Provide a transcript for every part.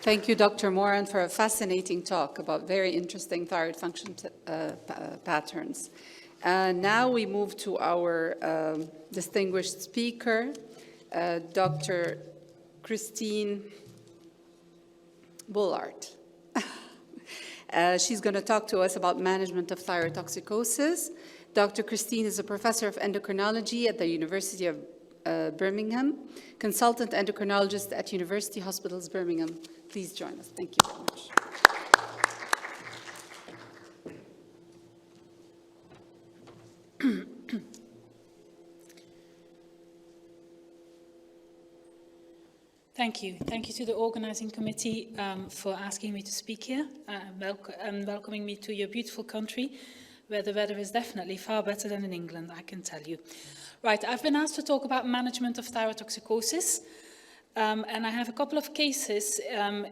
Thank you, Dr. Moran, for a fascinating talk about very interesting thyroid function patterns. Now we move to our distinguished speaker, Dr. Kristien Boelaert. She's going to talk to us about management of thyrotoxicosis. Dr. Kristien is a professor of endocrinology at the University of Birmingham, consultant endocrinologist at University Hospitals Birmingham. Please join us. Thank you very much. Thank you. Thank you to the organizing committee for asking me to speak here and welcoming me to your beautiful country, where the weather is definitely far better than in England, I can tell you. Right, I've been asked to talk about management of thyrotoxicosis, and I have a couple of cases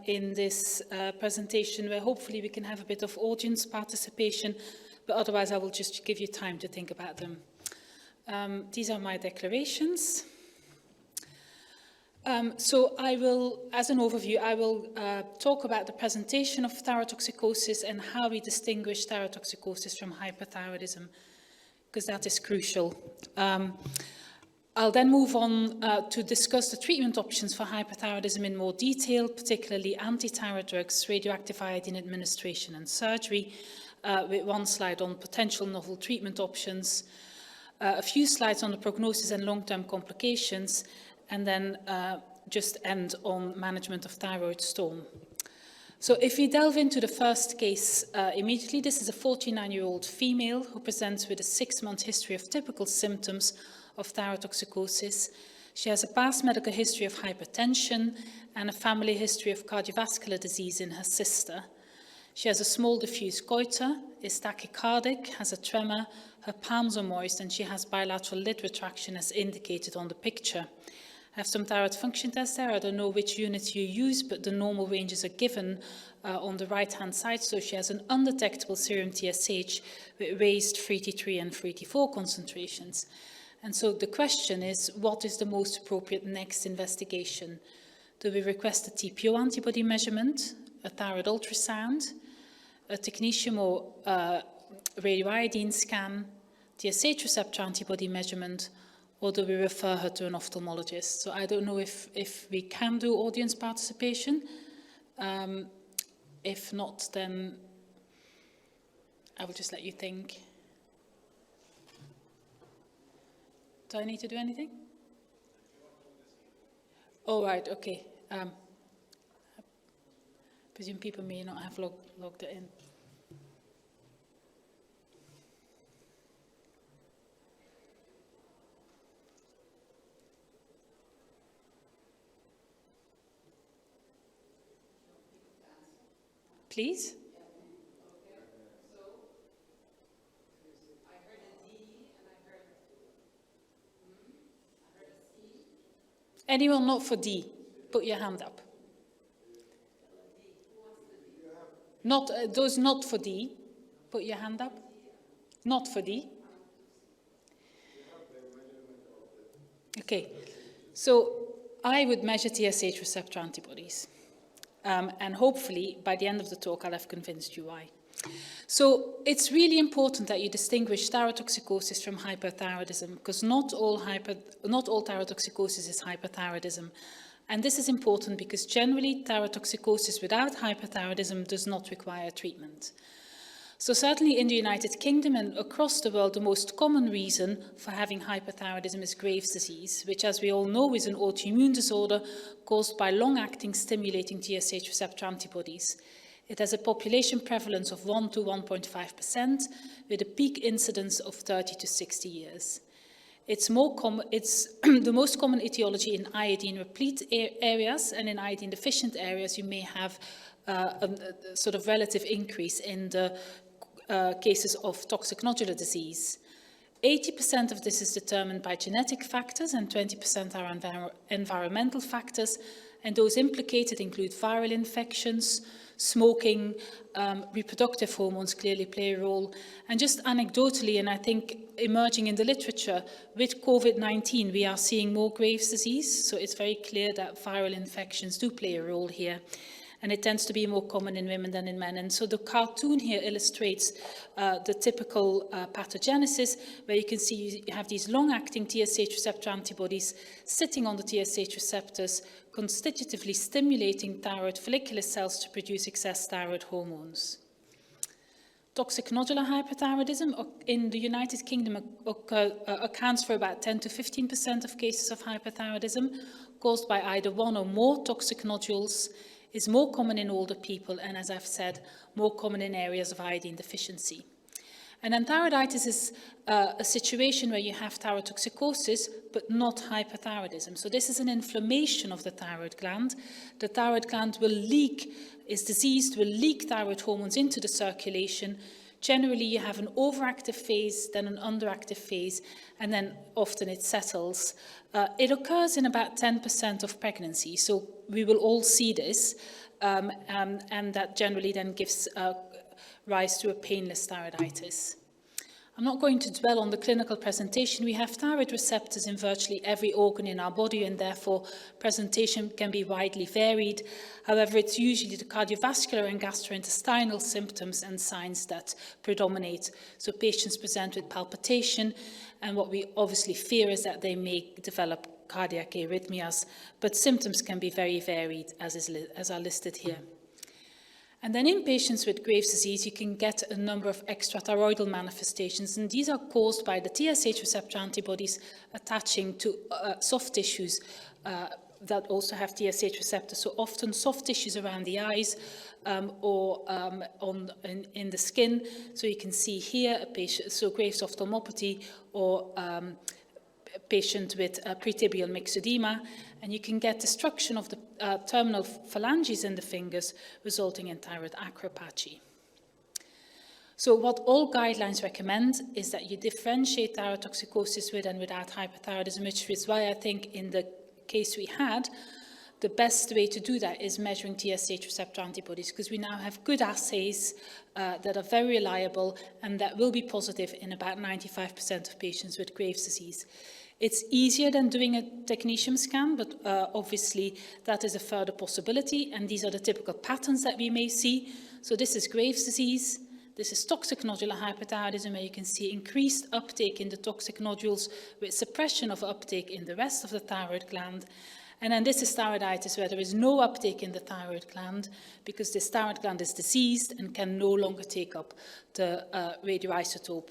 in this presentation where hopefully we can have a bit of audience participation, but otherwise I will just give you time to think about them. These are my declarations. So I will, as an overview, I will talk about the presentation of thyrotoxicosis and how we distinguish thyrotoxicosis from hyperthyroidism, because that is crucial. I'll then move on to discuss the treatment options for hyperthyroidism in more detail, particularly anti-thyroid drugs, radioactive iodine administration and surgery, with one slide on potential novel treatment options, a few slides on the prognosis and long-term complications, and then just end on management of thyroid storm. So if we delve into the first case immediately, this is a 49-year-old female who presents with a 6-month history of typical symptoms of thyrotoxicosis. She has a past medical history of hypertension and a family history of cardiovascular disease in her sister. She has a small diffuse goiter, is tachycardic, has a tremor, her palms are moist, and she has bilateral lid retraction as indicated on the picture. I have some thyroid function tests there. I don't know which units you use, but the normal ranges are given on the right-hand side. So she has an undetectable serum TSH with raised free T3 and free T4 concentrations. And so the question is, what is the most appropriate next investigation? Do we request a TPO antibody measurement, a thyroid ultrasound, a technetium or radioiodine scan, TSH receptor antibody measurement, or do we refer her to an ophthalmologist? So I don't know if we can do audience participation. If not, then I will just let you think. Do I need to do anything? Oh, right, okay. I presume people may not have logged it in. Please? I heard a D and I heard a C. Anyone not for D? Put your hand up. Not those not for D. Put your hand up. Not for D. Okay. So I would measure TSH receptor antibodies. And hopefully, by the end of the talk, I'll have convinced you why. So it's really important that you distinguish thyrotoxicosis from hyperthyroidism, because not all thyrotoxicosis is hyperthyroidism. And this is important because generally, thyrotoxicosis without hyperthyroidism does not require treatment. So certainly in the United Kingdom and across the world, the most common reason for having hyperthyroidism is Graves' disease, which, as we all know, is an autoimmune disorder caused by long-acting stimulating TSH receptor antibodies. It has a population prevalence of 1 to 1.5%, with a peak incidence of 30 to 60 years. It's the most common etiology in iodine-replete areas, and in iodine-deficient areas, you may have a sort of relative increase in the cases of toxic nodular disease. 80% of this is determined by genetic factors and 20% are environmental factors, and those implicated include viral infections, smoking, reproductive hormones clearly play a role, and just anecdotally, and I think emerging in the literature, with COVID-19 we are seeing more Graves' disease, so it's very clear that viral infections do play a role here. And it tends to be more common in women than in men. And so the cartoon here illustrates the typical pathogenesis, where you can see you have these long-acting TSH receptor antibodies sitting on the TSH receptors, constitutively stimulating thyroid follicular cells to produce excess thyroid hormones. Toxic nodular hyperthyroidism in the United Kingdom accounts for about 10 to 15% of cases of hyperthyroidism, caused by either one or more toxic nodules, is more common in older people, and as I've said, more common in areas of iodine deficiency. And then thyroiditis is a situation where you have thyrotoxicosis, but not hyperthyroidism. So this is an inflammation of the thyroid gland. The thyroid gland is diseased, will leak thyroid hormones into the circulation. Generally, you have an overactive phase, then an underactive phase, and then often it settles. It occurs in about 10% of pregnancy, so we will all see this, and that generally then gives rise to a painless thyroiditis. I'm not going to dwell on the clinical presentation. We have thyroid receptors in virtually every organ in our body, and therefore presentation can be widely varied. However, it's usually the cardiovascular and gastrointestinal symptoms and signs that predominate. So patients present with palpitation, and what we obviously fear is that they may develop cardiac arrhythmias, but symptoms can be very varied, as are listed here. And then in patients with Graves' disease, you can get a number of extrathyroidal manifestations, and these are caused by the TSH receptor antibodies attaching to soft tissues that also have TSH receptors. So often soft tissues around the eyes or in the skin. So you can see here a patient, so Graves' ophthalmopathy or patient with pretibial myxedema, and you can get destruction of the terminal phalanges in the fingers, resulting in thyroid acropathy. So what all guidelines recommend is that you differentiate thyrotoxicosis with and without hyperthyroidism, which is why I think in the case we had, the best way to do that is measuring TSH receptor antibodies, because we now have good assays that are very reliable and that will be positive in about 95% of patients with Graves' disease. It's easier than doing a technetium scan, but obviously that is a further possibility, and these are the typical patterns that we may see. So this is Graves' disease. This is toxic nodular hyperthyroidism, where you can see increased uptake in the toxic nodules with suppression of uptake in the rest of the thyroid gland. And then this is thyroiditis, where there is no uptake in the thyroid gland because this thyroid gland is diseased and can no longer take up the radioisotope.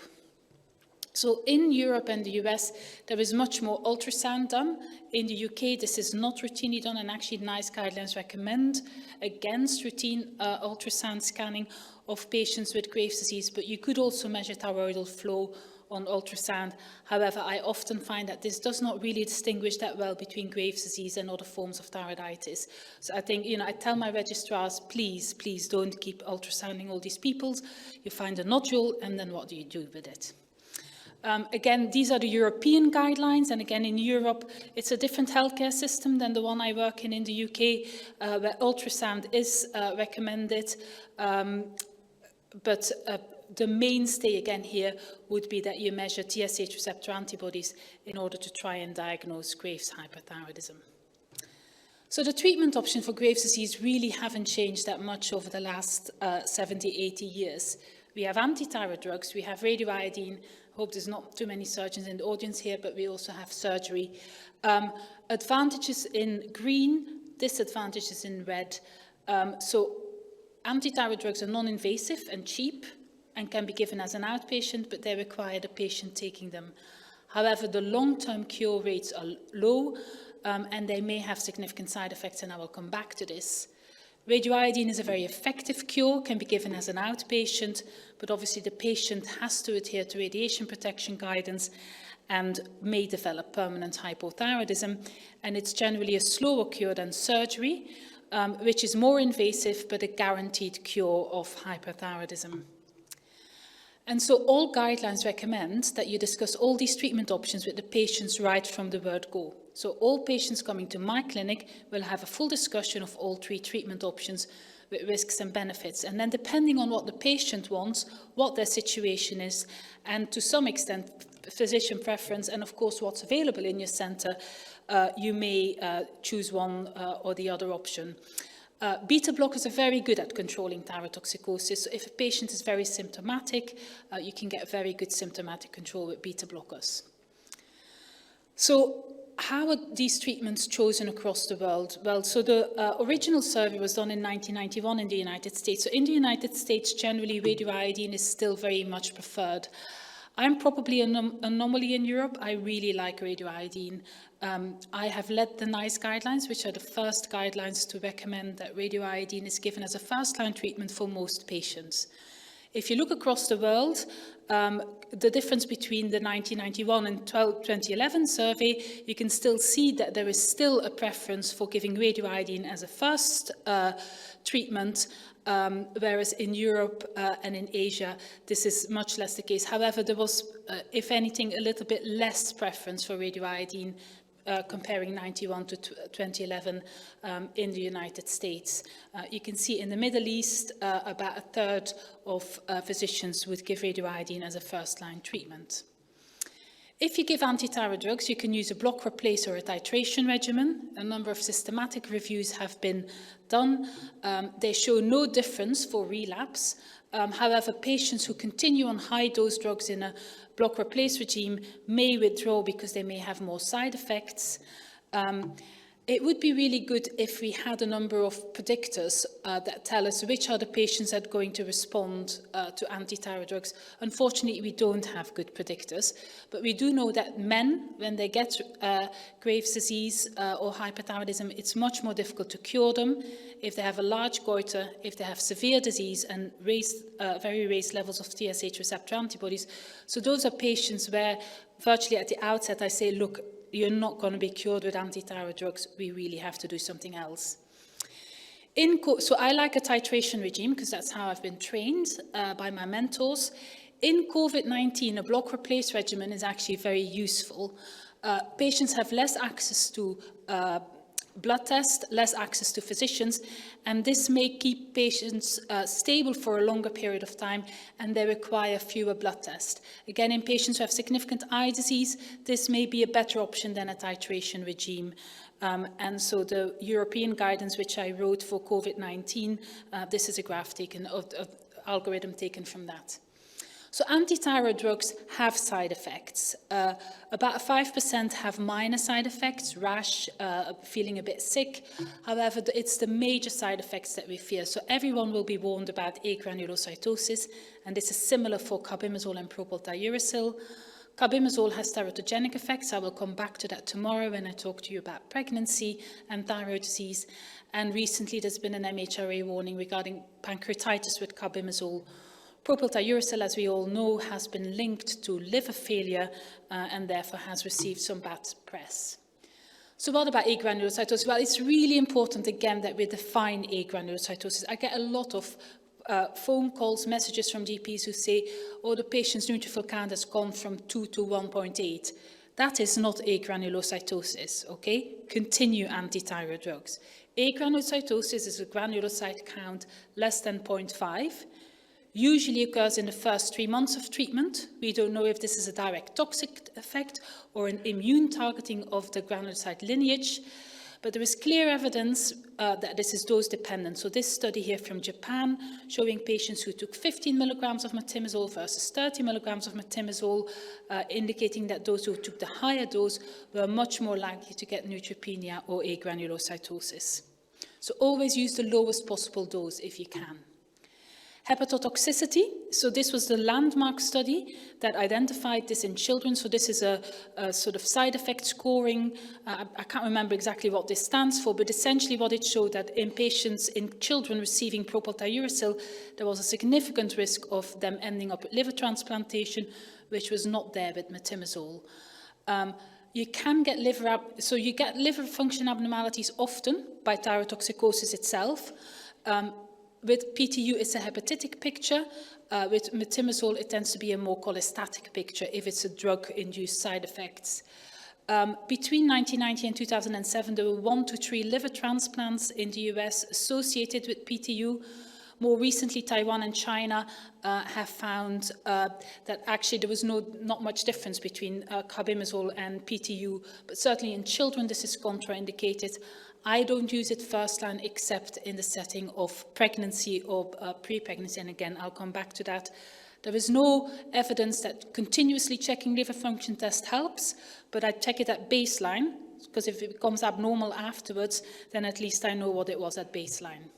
So in Europe and the US, there is much more ultrasound done. In the UK, this is not routinely done, and actually NICE guidelines recommend against routine ultrasound scanning of patients with Graves' disease, but you could also measure thyroidal flow on ultrasound. However, I often find that this does not really distinguish that well between Graves' disease and other forms of thyroiditis. So I think, I tell my registrars, please don't keep ultrasounding all these people. You find a nodule, and then what do you do with it? Again, these are the European guidelines, and again, in Europe, it's a different healthcare system than the one I work in the UK, where ultrasound is recommended, but the mainstay again here would be that you measure TSH receptor antibodies in order to try and diagnose Graves' hyperthyroidism. So the treatment options for Graves' disease really haven't changed that much over the last 70, 80 years. We have anti-thyroid drugs, we have radioiodine. I hope there's not too many surgeons in the audience here, but we also have surgery. Advantages in green, disadvantages in red. So anti-thyroid drugs are non-invasive and cheap and can be given as an outpatient, but they require the patient taking them. However, the long-term cure rates are low, and they may have significant side effects, and I will come back to this. Radioiodine is a very effective cure, can be given as an outpatient, but obviously the patient has to adhere to radiation protection guidance and may develop permanent hypothyroidism. And it's generally a slower cure than surgery, which is more invasive, but a guaranteed cure of hyperthyroidism. And so all guidelines recommend that you discuss all these treatment options with the patients right from the word go. So all patients coming to my clinic will have a full discussion of all 3 treatment options with risks and benefits. And then depending on what the patient wants, what their situation is, and to some extent physician preference, and of course what's available in your centre, you may choose one or the other option. Beta blockers are very good at controlling thyrotoxicosis. So if a patient is very symptomatic, you can get very good symptomatic control with beta blockers. So how are these treatments chosen across the world? Well, so the original survey was done in 1991 in the United States. So in the United States, generally, radioiodine is still very much preferred. I'm probably an anomaly in Europe. I really like radioiodine. I have led the NICE guidelines, which are the first guidelines to recommend that radioiodine is given as a first-line treatment for most patients. If you look across the world, the difference between the 1991 and 2011 survey, you can still see that there is still a preference for giving radioiodine as a first treatment, whereas in Europe and in Asia, this is much less the case. However, there was, if anything, a little bit less preference for radioiodine comparing 91 to 2011 in the United States. You can see in the Middle East, about a third of physicians would give radioiodine as a first-line treatment. If you give anti-thyroid drugs, you can use a block replace or a titration regimen. A number of systematic reviews have been done. They show no difference for relapse. However, patients who continue on high-dose drugs in a block replace regime may withdraw because they may have more side effects. It would be really good if we had a number of predictors that tell us which are the patients that are going to respond to anti-thyroid drugs. Unfortunately, we don't have good predictors, but we do know that men, when they get Graves' disease or hyperthyroidism, it's much more difficult to cure them if they have a large goiter, if they have severe disease and very raised levels of TSH receptor antibodies. So those are patients where virtually at the outset I say, look, you're not going to be cured with anti-thyroid drugs. We really have to do something else. So I like a titration regime because that's how I've been trained by my mentors. In COVID-19, a block replace regimen is actually very useful. Patients have less access to blood tests, less access to physicians, and this may keep patients stable for a longer period of time, and they require fewer blood tests. Again, in patients who have significant eye disease, this may be a better option than a titration regime. And so the European guidance which I wrote for COVID-19, this is a graph taken of algorithm taken from that. So anti-thyroid drugs have side effects. About 5% have minor side effects, rash, feeling a bit sick. However, it's the major side effects that we fear. So everyone will be warned about agranulocytosis, and this is similar for carbimazole and propylthiouracil. Carbimazole has teratogenic effects. I will come back to that tomorrow when I talk to you about pregnancy and thyroid disease. And recently there's been an MHRA warning regarding pancreatitis with carbimazole. Propylthiouracil, as we all know, has been linked to liver failure and therefore has received some bad press. So what about agranulocytosis? Well, it's really important, again, that we define agranulocytosis. I get a lot of phone calls, messages from GPs who say, oh, the patient's neutrophil count has gone from 2 to 1.8. That is not agranulocytosis, okay? Continue anti-thyroid drugs. Agranulocytosis is a granulocyte count less than 0.5. Usually occurs in the first 3 months of treatment. We don't know if this is a direct toxic effect or an immune targeting of the granulocyte lineage, but there is clear evidence that this is dose dependent. So this study here from Japan, showing patients who took 15 milligrams of metimazole versus 30 milligrams of metimazole, indicating that those who took the higher dose were much more likely to get neutropenia or agranulocytosis. So always use the lowest possible dose if you can. Hepatotoxicity, so this was the landmark study that identified this in children. So this is a sort of side effect scoring. I can't remember exactly what this stands for, but essentially what it showed that in patients, in children receiving propylthiouracil, there was a significant risk of them ending up with liver transplantation, which was not there with metimazole. You can get you get liver function abnormalities often by thyrotoxicosis itself. With PTU, it's a hepatitic picture. With metimazole, it tends to be a more cholestatic picture if it's a drug-induced side effects. Between 1990 and 2007, there were 1 to 3 liver transplants in the US associated with PTU. More recently, Taiwan and China have found that actually there was not much difference between carbimazole and PTU, but certainly in children this is contraindicated. I don't use it first line except in the setting of pregnancy or pre-pregnancy, and again, I'll come back to that. There is no evidence that continuously checking liver function test helps, but I check it at baseline, because if it becomes abnormal afterwards, then at least I know what it was at baseline.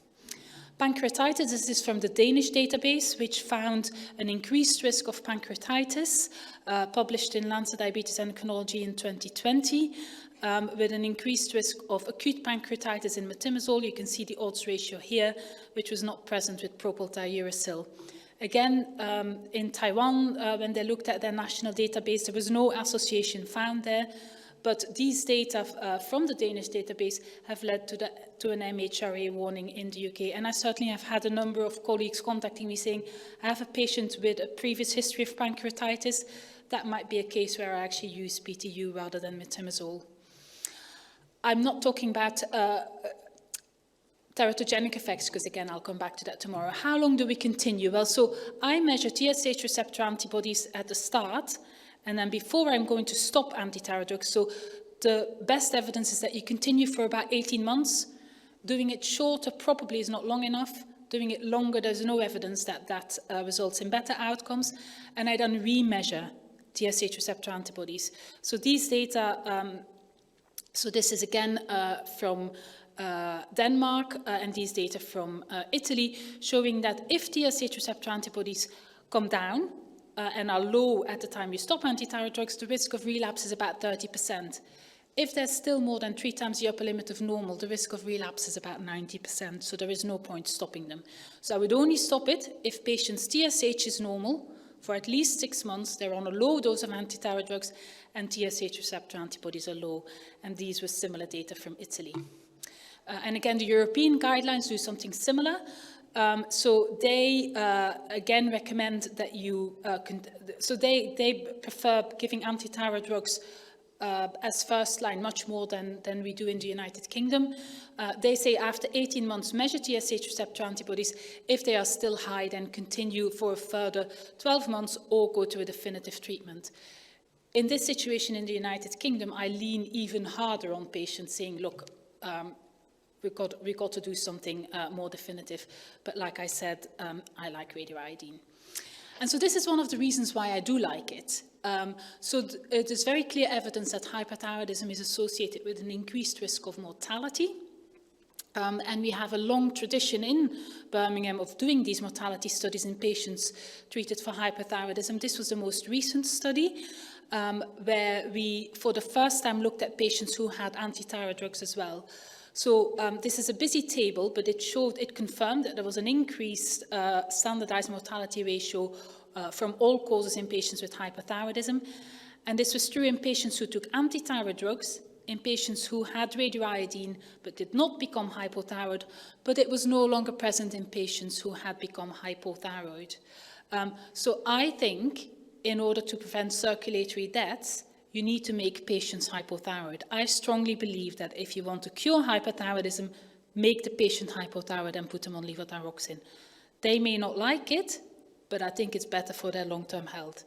Pancreatitis, this is from the Danish database, which found an increased risk of pancreatitis, published in Lancet Diabetes Endocrinology in 2020, with an increased risk of acute pancreatitis in methimazole. You can see the odds ratio here, which was not present with propylthiouracil. Again, in Taiwan, when they looked at their national database, there was no association found there. But these data from the Danish database have led to an MHRA warning in the UK. And I certainly have had a number of colleagues contacting me saying, I have a patient with a previous history of pancreatitis. That might be a case where I actually use PTU rather than methimazole. I'm not talking about teratogenic effects, because again, I'll come back to that tomorrow. How long do we continue? Well, so I measure TSH receptor antibodies at the start, and then before I'm going to stop anti-thyroid drugs. So the best evidence is that you continue for about 18 months. Doing it shorter probably is not long enough. Doing it longer, there's no evidence that that results in better outcomes. And I then remeasure TSH receptor antibodies. So these data, so this is again from Denmark, and these data from Italy, showing that if TSH receptor antibodies come down, and are low at the time you stop anti-thyroid drugs, the risk of relapse is about 30%. If there's still more than 3 times the upper limit of normal, the risk of relapse is about 90%, so there is no point stopping them. So I would only stop it if patients' TSH is normal for at least 6 months, they're on a low dose of anti-thyroid drugs, and TSH receptor antibodies are low, and these were similar data from Italy. And again, the European guidelines do something similar. So they, again, recommend that you, they prefer giving anti-thyroid drugs as first line much more than we do in the United Kingdom. They say after 18 months, measure TSH receptor antibodies. If they are still high, then continue for a further 12 months or go to a definitive treatment. In this situation in the United Kingdom, I lean even harder on patients saying, look, we've got to do something more definitive. But like I said, I like radioiodine. And so this is one of the reasons why I do like it. It is very clear evidence that hyperthyroidism is associated with an increased risk of mortality. And we have a long tradition in Birmingham of doing these mortality studies in patients treated for hyperthyroidism. This was the most recent study where we, for the first time, looked at patients who had anti-thyroid drugs as well. So this is a busy table, but it confirmed that there was an increased standardized mortality ratio from all causes in patients with hyperthyroidism. And this was true in patients who took anti-thyroid drugs, in patients who had radioiodine but did not become hypothyroid, but it was no longer present in patients who had become hypothyroid. So I think in order to prevent circulatory deaths, you need to make patients hypothyroid. I strongly believe that if you want to cure hyperthyroidism, make the patient hypothyroid and put them on levothyroxine. They may not like it, but I think it's better for their long-term health.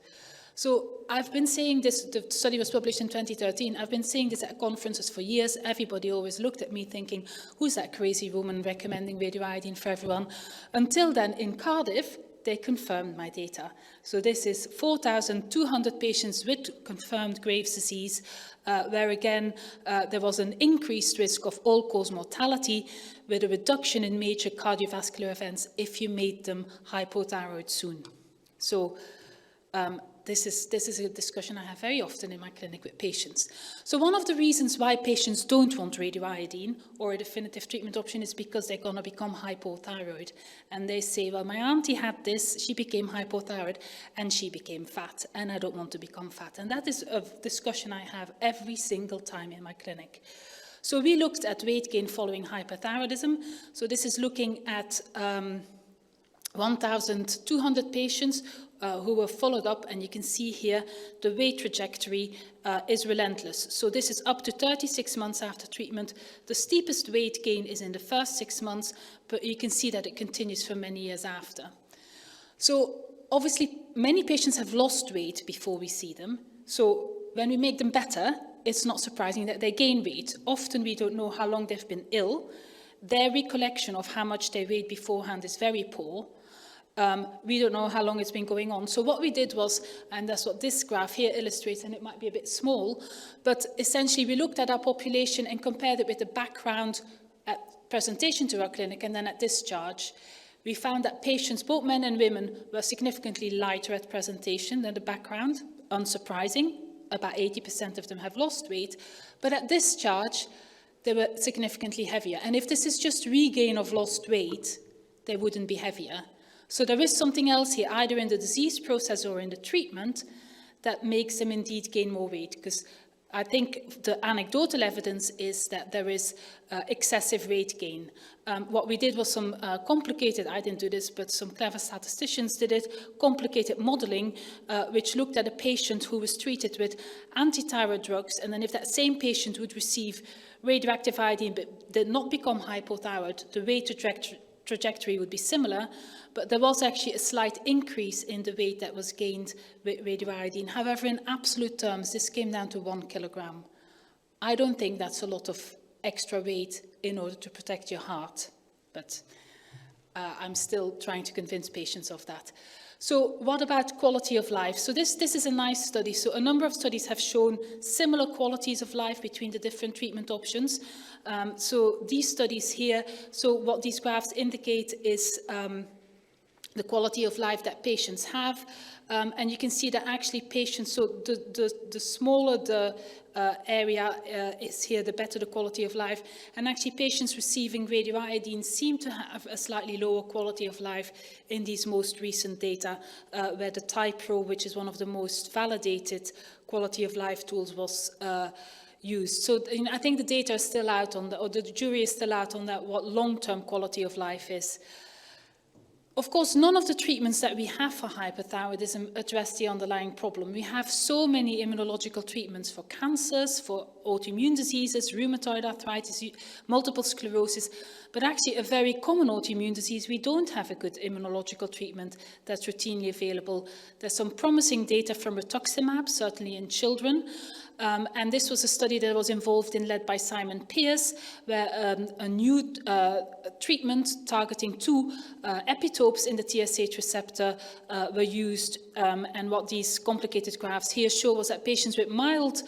So I've been saying this, the study was published in 2013, I've been saying this at conferences for years. Everybody always looked at me thinking, who's that crazy woman recommending radioiodine for everyone? Until then, in Cardiff, they confirmed my data. So this is 4,200 patients with confirmed Graves' disease, where again, there was an increased risk of all-cause mortality with a reduction in major cardiovascular events if you made them hypothyroid soon. So this is a discussion I have very often in my clinic with patients. So one of the reasons why patients don't want radioiodine or a definitive treatment option is because they're going to become hypothyroid. And they say, well, my auntie had this, she became hypothyroid, and she became fat, and I don't want to become fat. And that is a discussion I have every single time in my clinic. So we looked at weight gain following hyperthyroidism. So this is looking at 1,200 patients who were followed up, and you can see here the weight trajectory is relentless. So this is up to 36 months after treatment. The steepest weight gain is in the first 6 months, but you can see that it continues for many years after. So obviously, many patients have lost weight before we see them. So when we make them better, it's not surprising that they gain weight. Often we don't know how long they've been ill. Their recollection of how much they weighed beforehand is very poor. We don't know how long it's been going on. So what we did was, and that's what this graph here illustrates, and it might be a bit small, but essentially we looked at our population and compared it with the background at presentation to our clinic and then at discharge. We found that patients, both men and women, were significantly lighter at presentation than the background, unsurprising. About 80% of them have lost weight, but at discharge, they were significantly heavier. And if this is just regain of lost weight, they wouldn't be heavier. So there is something else here, either in the disease process or in the treatment, that makes them indeed gain more weight. Because I think the anecdotal evidence is that there is excessive weight gain. What we did was some complicated, I didn't do this, but some clever statisticians did it, complicated modeling, which looked at a patient who was treated with anti-thyroid drugs, and then if that same patient would receive radioactive iodine but did not become hypothyroid, the weight trajectory would be similar, but there was actually a slight increase in the weight that was gained with radioiodine. However, in absolute terms, this came down to 1 kilogram. I don't think that's a lot of extra weight in order to protect your heart, but I'm still trying to convince patients of that. So what about quality of life? So this is a nice study. So a number of studies have shown similar qualities of life between the different treatment options. So these studies here, so what these graphs indicate is the quality of life that patients have. And you can see that actually patients, so the smaller the area is here, the better the quality of life. And actually patients receiving radioiodine seem to have a slightly lower quality of life in these most recent data, where the Typro, which is one of the most validated quality of life tools, was used. So I think the data is still out on that, or the jury is still out on that, what long-term quality of life is. Of course, none of the treatments that we have for hypothyroidism address the underlying problem. We have so many immunological treatments for cancers, for autoimmune diseases, rheumatoid arthritis, multiple sclerosis, but actually a very common autoimmune disease, we don't have a good immunological treatment that's routinely available. There's some promising data from rituximab, certainly in children, and this was a study that was involved in, led by Simon Pierce, where a new treatment targeting 2 epitopes in the TSH receptor were used. And what these complicated graphs here show was that patients with mild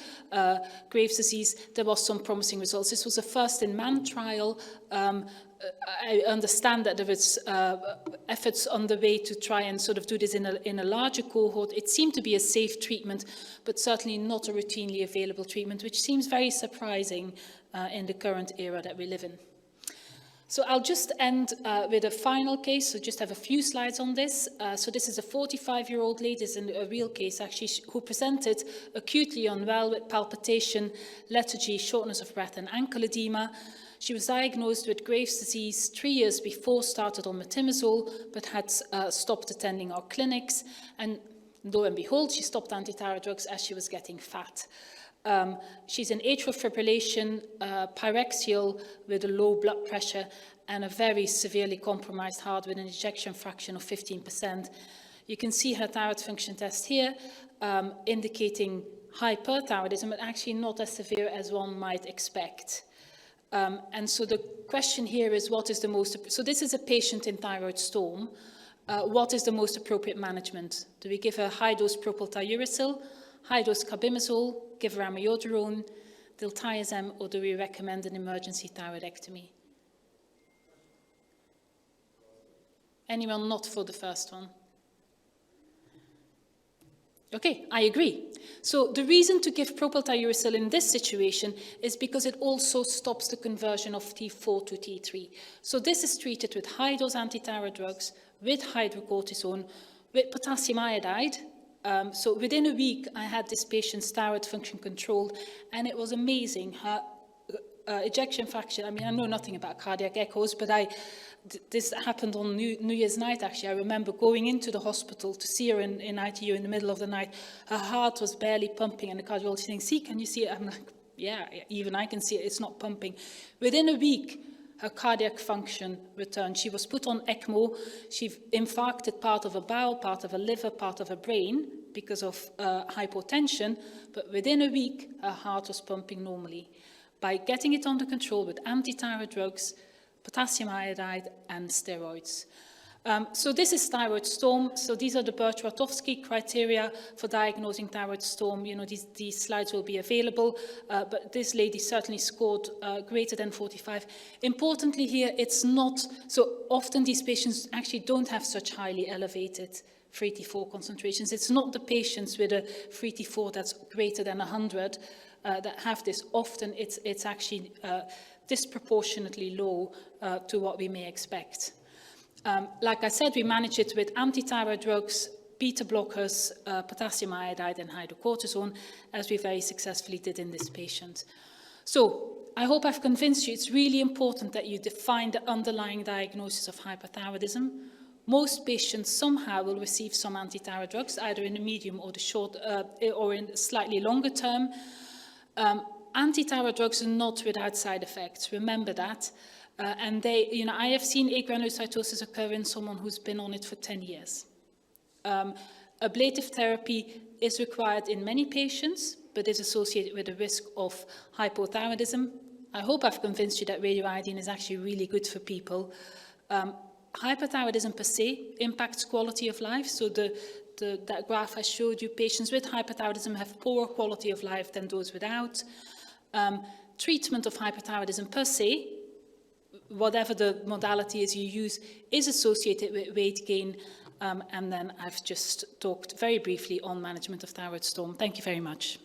Graves' disease, there was some promising results. This was a first-in-man trial. I understand that there is efforts underway to try and sort of do this in a larger cohort. It seemed to be a safe treatment, but certainly not a routinely available treatment, which seems very surprising in the current era that we live in. So I'll just end with a final case, so just have a few slides on this. So this is a 45-year-old lady, this is a real case actually, who presented acutely unwell with palpitation, lethargy, shortness of breath and ankle edema. She was diagnosed with Graves' disease 3 years before, started on metimazole, but had stopped attending our clinics. And lo and behold, she stopped anti-thyroid drugs as she was getting fat. She's in atrial fibrillation, pyrexial with a low blood pressure, and a very severely compromised heart with an ejection fraction of 15%. You can see her thyroid function test here, indicating hyperthyroidism, but actually not as severe as one might expect. And so the question here is, what is the most, so this is a patient in thyroid storm. What is the most appropriate management? Do we give her high-dose propylthiouracil, high-dose carbimazole, give her amiodarone, diltiazem, or do we recommend an emergency thyroidectomy? Anyone not for the first one? Okay, I agree. So the reason to give propylthiouracil in this situation is because it also stops the conversion of T4 to T3. So this is treated with high-dose anti-thyroid drugs, with hydrocortisone, with potassium iodide. So within a week, I had this patient's thyroid function controlled, and it was amazing. Her ejection fraction, I mean, I know nothing about cardiac echoes, but this happened on New Year's night, actually. I remember going into the hospital to see her in ITU in the middle of the night. Her heart was barely pumping, and the cardiologist saying, see, can you see it? I'm like, yeah, even I can see it, it's not pumping. Within a week, her cardiac function returned. She was put on ECMO. She infarcted part of her bowel, part of her liver, part of her brain, because of hypotension, but within a week, her heart was pumping normally. By getting it under control with anti-thyroid drugs, potassium iodide, and steroids. So this is thyroid storm. So these are the Thyrotoxicosis criteria for diagnosing thyroid storm. You know, these slides will be available, but this lady certainly scored greater than 45. Importantly here, it's not, so often these patients actually don't have such highly elevated free T4 concentrations. It's not the patients with a free T4 that's greater than 100 that have this. Often it's actually disproportionately low to what we may expect. Like I said, we manage it with anti-thyroid drugs, beta blockers, potassium iodide and hydrocortisone, as we very successfully did in this patient. So I hope I've convinced you it's really important that you define the underlying diagnosis of hyperthyroidism. Most patients somehow will receive some anti-thyroid drugs, either in the medium or the short, or in slightly longer term. Anti-thyroid drugs are not without side effects. Remember that. And they, you know, I have seen agranulocytosis occur in someone who's been on it for 10 years. Ablative therapy is required in many patients, but is associated with a risk of hypothyroidism. I hope I've convinced you that radioiodine is actually really good for people. Hyperthyroidism per se impacts quality of life. So that graph I showed you, patients with hyperthyroidism have poorer quality of life than those without. Treatment of hyperthyroidism per se, whatever the modality is you use, is associated with weight gain. And then I've just talked very briefly on management of thyroid storm. Thank you very much.